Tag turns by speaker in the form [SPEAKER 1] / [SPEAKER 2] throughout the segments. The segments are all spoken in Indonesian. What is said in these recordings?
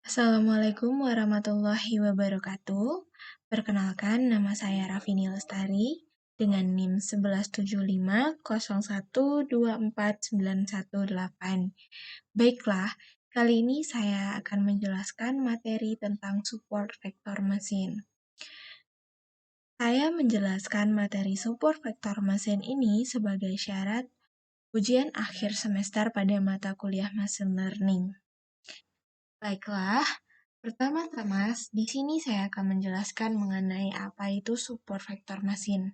[SPEAKER 1] Assalamualaikum warahmatullahi wabarakatuh. Perkenalkan, nama saya Rafini Lestari dengan NIM 117501249118. Baiklah, kali ini saya akan menjelaskan materi tentang support vektor mesin. Saya menjelaskan materi support vektor mesin ini sebagai syarat ujian akhir semester pada mata kuliah Machine Learning. Baiklah, pertama-tama di sini saya akan menjelaskan mengenai apa itu support vektor mesin.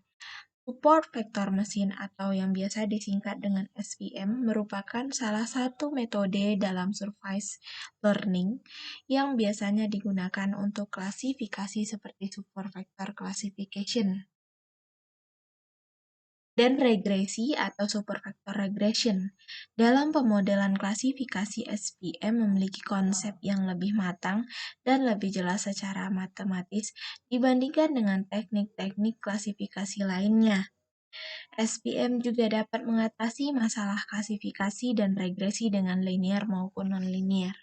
[SPEAKER 1] Support vektor mesin atau yang biasa disingkat dengan SVM merupakan salah satu metode dalam supervised learning yang biasanya digunakan untuk klasifikasi seperti support vector classification dan regresi atau supervector regression. Dalam pemodelan klasifikasi, SVM memiliki konsep yang lebih matang dan lebih jelas secara matematis dibandingkan dengan teknik-teknik klasifikasi lainnya. SVM juga dapat mengatasi masalah klasifikasi dan regresi dengan linear maupun non-linear.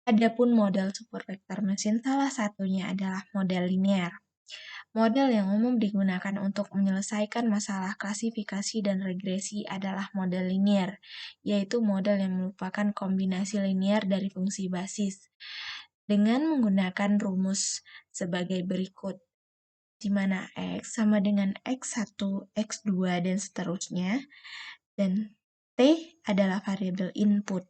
[SPEAKER 1] Adapun model supervector mesin salah satunya adalah model linear. Model yang umum digunakan untuk menyelesaikan masalah klasifikasi dan regresi adalah model linear, yaitu model yang merupakan kombinasi linear dari fungsi basis, dengan menggunakan rumus sebagai berikut, di mana X sama dengan X1, X2, dan seterusnya, dan T adalah variabel input.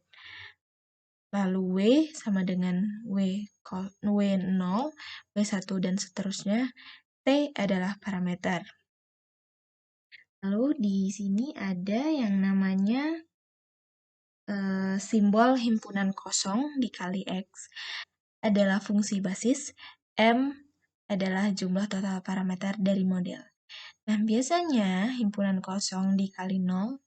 [SPEAKER 1] Lalu W sama dengan W0, W1, dan seterusnya. T adalah parameter. Lalu di sini ada yang namanya simbol himpunan kosong dikali X adalah fungsi basis, M adalah jumlah total parameter dari model. Nah, biasanya himpunan kosong dikali 0,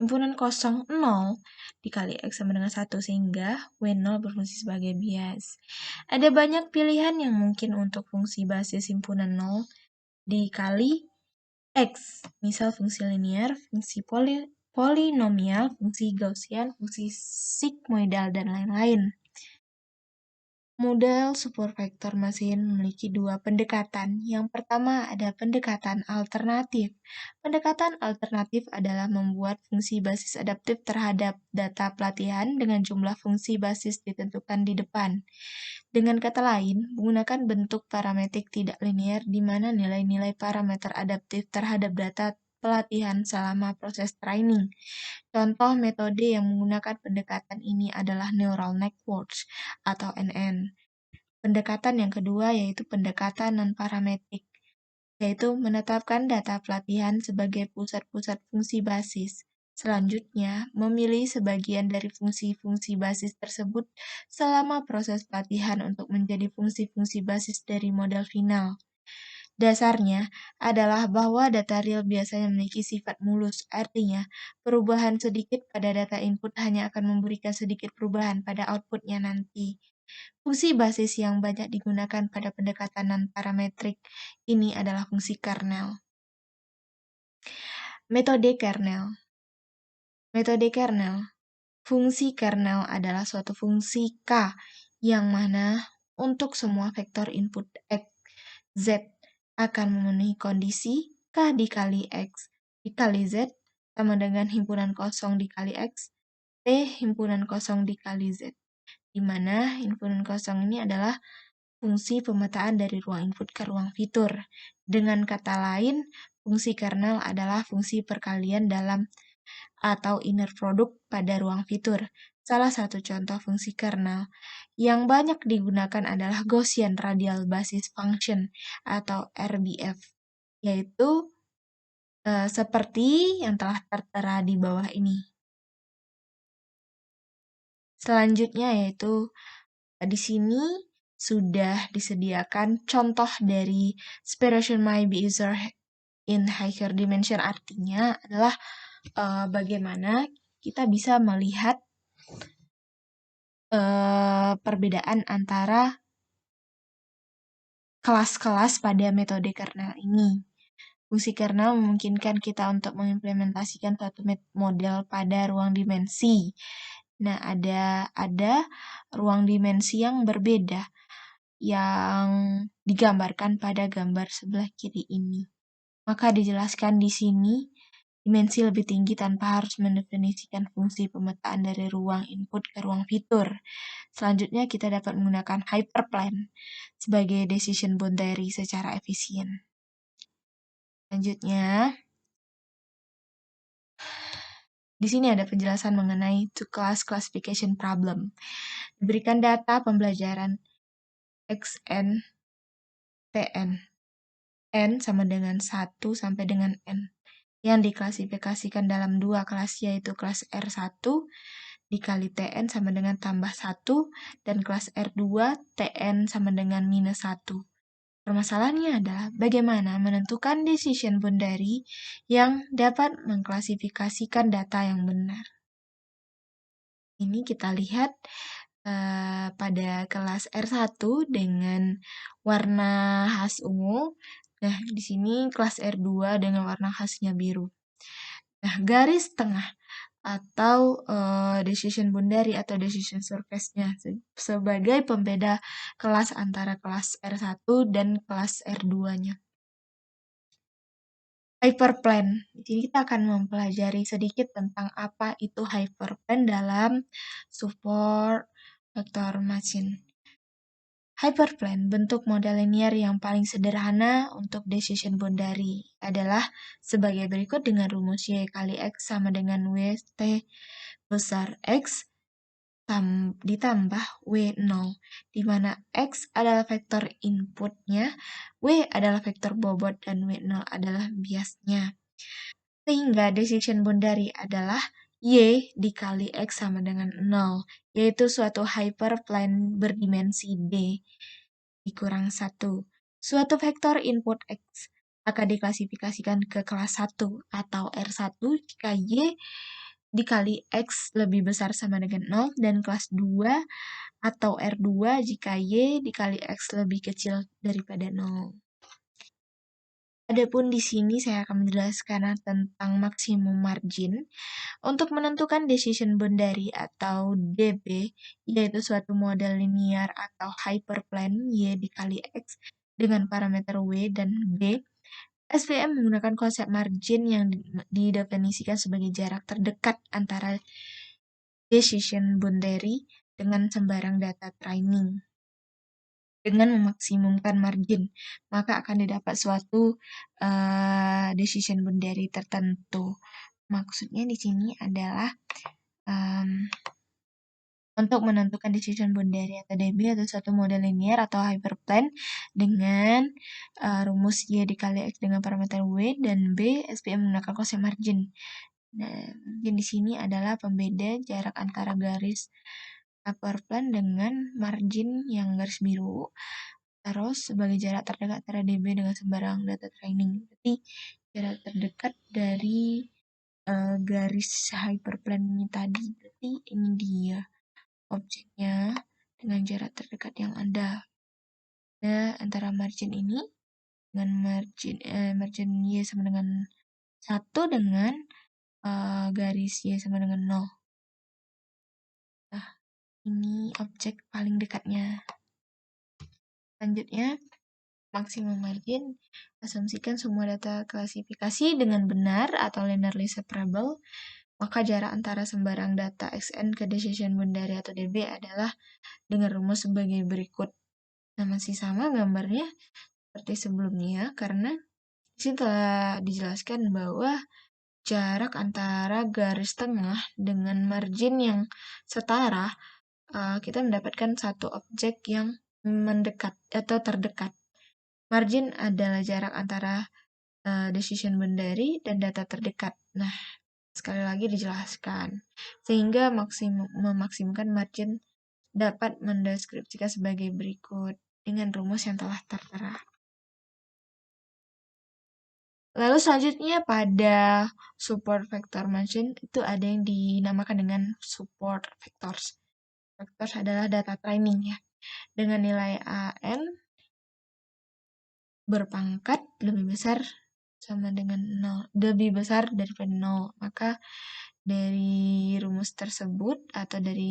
[SPEAKER 1] himpunan kosong 0 dikali X sama dengan 1 sehingga W0 berfungsi sebagai bias. Ada banyak pilihan yang mungkin untuk fungsi basis himpunan 0 dikali X, misal fungsi linear, fungsi polinomial, fungsi Gaussian, fungsi sigmoidal, dan lain-lain. Model supervector mesin memiliki dua pendekatan. Yang pertama ada pendekatan alternatif. Pendekatan alternatif adalah membuat fungsi basis adaptif terhadap data pelatihan dengan jumlah fungsi basis ditentukan di depan. Dengan kata lain, menggunakan bentuk parametrik tidak linear di mana nilai-nilai parameter adaptif terhadap data pelatihan selama proses training. Contoh metode yang menggunakan pendekatan ini adalah neural networks atau NN. Pendekatan yang kedua yaitu pendekatan non-parametrik, yaitu menetapkan data pelatihan sebagai pusat-pusat fungsi basis. Selanjutnya, memilih sebagian dari fungsi-fungsi basis tersebut selama proses pelatihan untuk menjadi fungsi-fungsi basis dari model final. Dasarnya adalah bahwa data real biasanya memiliki sifat mulus, artinya perubahan sedikit pada data input hanya akan memberikan sedikit perubahan pada outputnya nanti. Fungsi basis yang banyak digunakan pada pendekatan non-parametrik ini adalah fungsi kernel. Metode kernel. Metode kernel. Fungsi kernel adalah suatu fungsi K yang mana untuk semua vektor input X, Z akan memenuhi kondisi K dikali X dikali Z sama dengan himpunan kosong dikali X, T himpunan kosong dikali Z. Di mana himpunan kosong ini adalah fungsi pemetaan dari ruang input ke ruang fitur. Dengan kata lain, fungsi kernel adalah fungsi perkalian dalam atau inner product pada ruang fitur. Salah satu contoh fungsi kernel yang banyak digunakan adalah Gaussian Radial Basis Function atau RBF, yaitu seperti yang telah tertera di bawah ini. Selanjutnya yaitu di sini sudah disediakan contoh dari separation may be easier in higher dimension, artinya adalah bagaimana kita bisa melihat perbedaan antara kelas-kelas pada metode kernel ini. Fungsi kernel memungkinkan kita untuk mengimplementasikan suatu model pada ruang dimensi. Nah, ada ruang dimensi yang berbeda yang digambarkan pada gambar sebelah kiri ini. Maka dijelaskan di sini dimensi lebih tinggi tanpa harus mendefinisikan fungsi pemetaan dari ruang input ke ruang fitur. Selanjutnya kita dapat menggunakan hyperplane sebagai decision boundary secara efisien. Selanjutnya, di sini ada penjelasan mengenai two-class classification problem. Diberikan data pembelajaran xn, tn, n sama dengan 1 sampai dengan n, yang diklasifikasikan dalam dua kelas, yaitu kelas R1 dikali Tn sama dengan tambah 1, dan kelas R2 Tn sama dengan minus 1. Permasalahannya adalah bagaimana menentukan decision boundary yang dapat mengklasifikasikan data yang benar. Ini kita lihat pada kelas R1 dengan warna khas ungu. Nah, di sini kelas R2 dengan warna khasnya biru. Nah, garis tengah atau decision boundary atau decision surface-nya sebagai pembeda kelas antara kelas R1 dan kelas R2-nya. Hyperplane. Di sini kita akan mempelajari sedikit tentang apa itu hyperplane dalam support vector machine. Hyperplane, bentuk model linear yang paling sederhana untuk decision boundary, adalah sebagai berikut dengan rumus Y kali X sama dengan WT besar X ditambah W0, di mana X adalah vektor inputnya, W adalah vektor bobot, dan W0 adalah biasnya. Sehingga decision boundary adalah Y dikali X sama dengan 0, yaitu suatu hyperplane berdimensi D dikurang 1. Suatu vektor input X akan diklasifikasikan ke kelas 1 atau R1 jika Y dikali X lebih besar sama dengan 0, dan kelas 2 atau R2 jika Y dikali X lebih kecil daripada 0. Adapun di sini saya akan menjelaskan tentang maksimum margin. Untuk menentukan decision boundary atau DB, yaitu suatu model linear atau hyperplane Y dikali X dengan parameter W dan B, SVM menggunakan konsep margin yang didefinisikan sebagai jarak terdekat antara decision boundary dengan sembarang data training. Dengan memaksimumkan margin, maka akan didapat suatu decision boundary tertentu. Maksudnya di sini adalah untuk menentukan decision boundary atau DB atau suatu model linear atau hyperplane dengan rumus Y dikali X dengan parameter W dan B, SPM menggunakan konsep margin. Nah, margin di sini adalah pembeda jarak antara garis hyperplane dengan margin yang garis biru. Terus sebagai jarak terdekat antara DB dengan sembarang data training. Berarti jarak terdekat dari garis hyperplane ini tadi. Berarti ini dia objeknya dengan jarak terdekat yang ada. Nah, antara margin ini dengan margin Y sama dengan 1 dengan garis Y sama dengan 0. Nah, ini objek paling dekatnya. Selanjutnya, maksimum margin, asumsikan semua data klasifikasi dengan benar atau linearly separable, maka jarak antara sembarang data xn ke decision boundary atau DB adalah dengan rumus sebagai berikut. Nah, masih sama gambarnya seperti sebelumnya, karena di sini telah dijelaskan bahwa jarak antara garis tengah dengan margin yang setara, kita mendapatkan satu objek yang mendekat atau terdekat. Margin adalah jarak antara decision boundary dan data terdekat. Nah, sekali lagi dijelaskan. Sehingga memaksimumkan margin dapat mendeskripsikan sebagai berikut dengan rumus yang telah tertera. Lalu selanjutnya pada support vector machine itu ada yang dinamakan dengan support vectors. Vectors adalah data training ya. Dengan nilai AN berpangkat lebih besar sama dengan 0, lebih besar daripada 0, maka Dari rumus tersebut atau dari